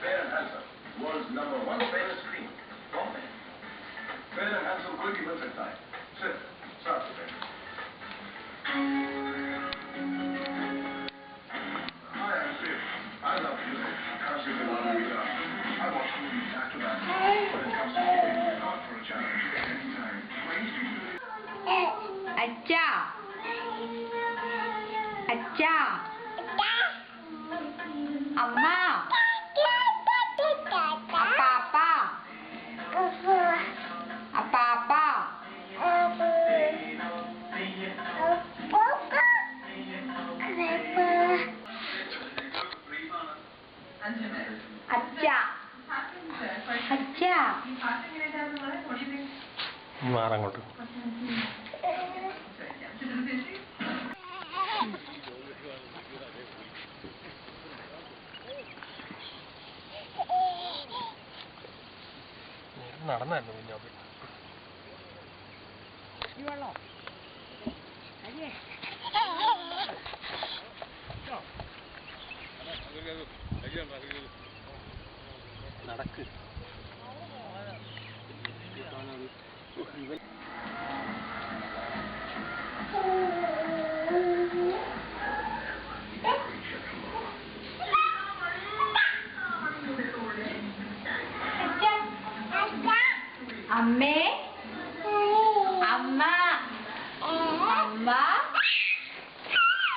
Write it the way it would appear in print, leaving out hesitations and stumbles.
Fair and Handsome, world's #1 famous cream. Bombay. Fair and Handsome कोई भी बन सकता है, सिर्फ 7 रुपए। Hi, I'm Sid. I love music. Can't see the one we love. I watch movies back to back. When it comes to keeping my heart for a challenge, anytime. Acha. Acha. Amma. Apa-apa. Apa-apa. Acha. Acha. മാറങ്ങോട്ട് നടന്നായിരുന്നു കുഞ്ഞോട്ട് നടക്ക് അമ്മേ